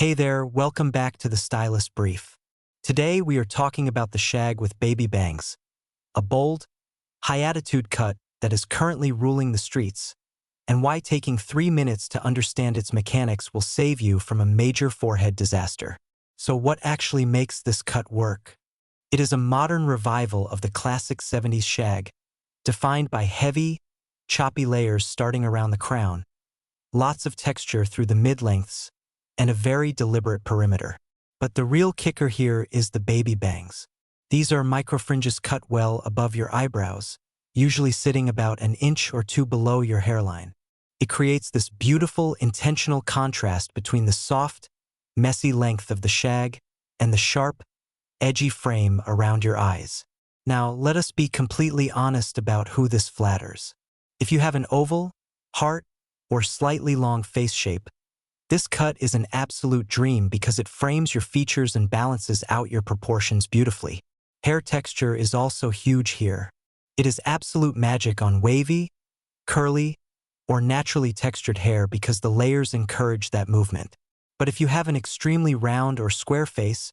Hey there, welcome back to the Stylist Brief. Today we are talking about the Shag with Baby Bangs, a bold, high-attitude cut that is currently ruling the streets, and why taking 3 minutes to understand its mechanics will save you from a major forehead disaster. So what actually makes this cut work? It is a modern revival of the classic 70s shag, defined by heavy, choppy layers starting around the crown, lots of texture through the mid-lengths, and a very deliberate perimeter. But the real kicker here is the baby bangs. These are microfringes cut well above your eyebrows, usually sitting about an inch or two below your hairline. It creates this beautiful, intentional contrast between the soft, messy length of the shag and the sharp, edgy frame around your eyes. Now, let us be completely honest about who this flatters. If you have an oval, heart, or slightly long face shape, this cut is an absolute dream because it frames your features and balances out your proportions beautifully. Hair texture is also huge here. It is absolute magic on wavy, curly, or naturally textured hair because the layers encourage that movement. But if you have an extremely round or square face,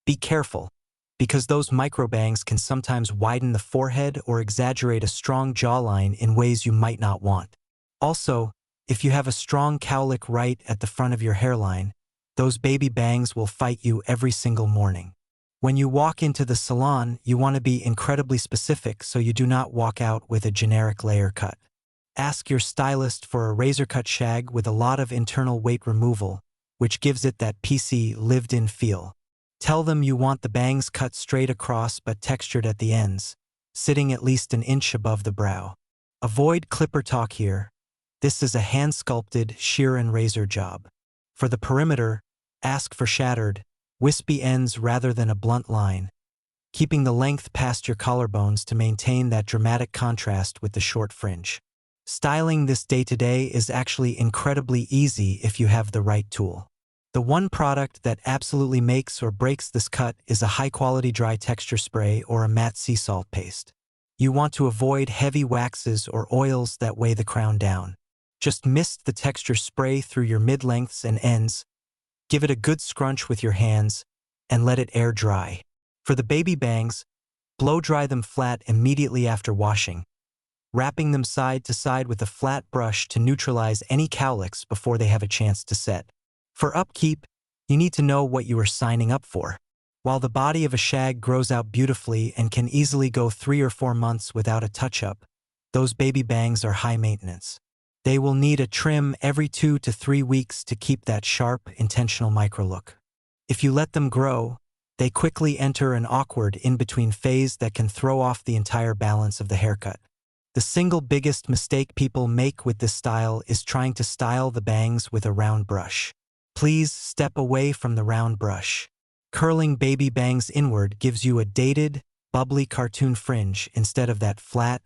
be careful, because those microbangs can sometimes widen the forehead or exaggerate a strong jawline in ways you might not want. Also, if you have a strong cowlick right at the front of your hairline, those baby bangs will fight you every single morning. When you walk into the salon, you want to be incredibly specific so you do not walk out with a generic layer cut. Ask your stylist for a razor-cut shag with a lot of internal weight removal, which gives it that PC, lived-in feel. Tell them you want the bangs cut straight across but textured at the ends, sitting at least an inch above the brow. Avoid clipper talk here. This is a hand-sculpted shear and razor job. For the perimeter, ask for shattered, wispy ends rather than a blunt line, keeping the length past your collarbones to maintain that dramatic contrast with the short fringe. Styling this day-to-day is actually incredibly easy if you have the right tool. The one product that absolutely makes or breaks this cut is a high-quality dry texture spray or a matte sea salt paste. You want to avoid heavy waxes or oils that weigh the crown down. Just mist the texture spray through your mid-lengths and ends, give it a good scrunch with your hands, and let it air dry. For the baby bangs, blow dry them flat immediately after washing, wrapping them side to side with a flat brush to neutralize any cowlicks before they have a chance to set. For upkeep, you need to know what you are signing up for. While the body of a shag grows out beautifully and can easily go 3 or 4 months without a touch-up, those baby bangs are high maintenance. They will need a trim every 2 to 3 weeks to keep that sharp, intentional micro-look. If you let them grow, they quickly enter an awkward in-between phase that can throw off the entire balance of the haircut. The single biggest mistake people make with this style is trying to style the bangs with a round brush. Please step away from the round brush. Curling baby bangs inward gives you a dated, bubbly cartoon fringe instead of that flat,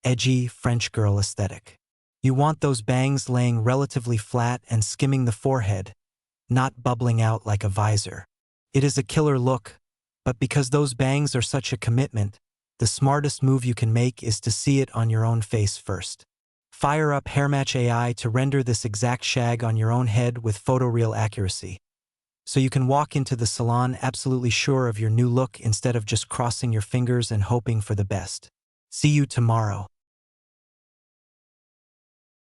edgy French girl aesthetic. You want those bangs laying relatively flat and skimming the forehead, not bubbling out like a visor. It is a killer look, but because those bangs are such a commitment, the smartest move you can make is to see it on your own face first. Fire up HairMatch AI to render this exact shag on your own head with photoreal accuracy, so you can walk into the salon absolutely sure of your new look instead of just crossing your fingers and hoping for the best. See you tomorrow.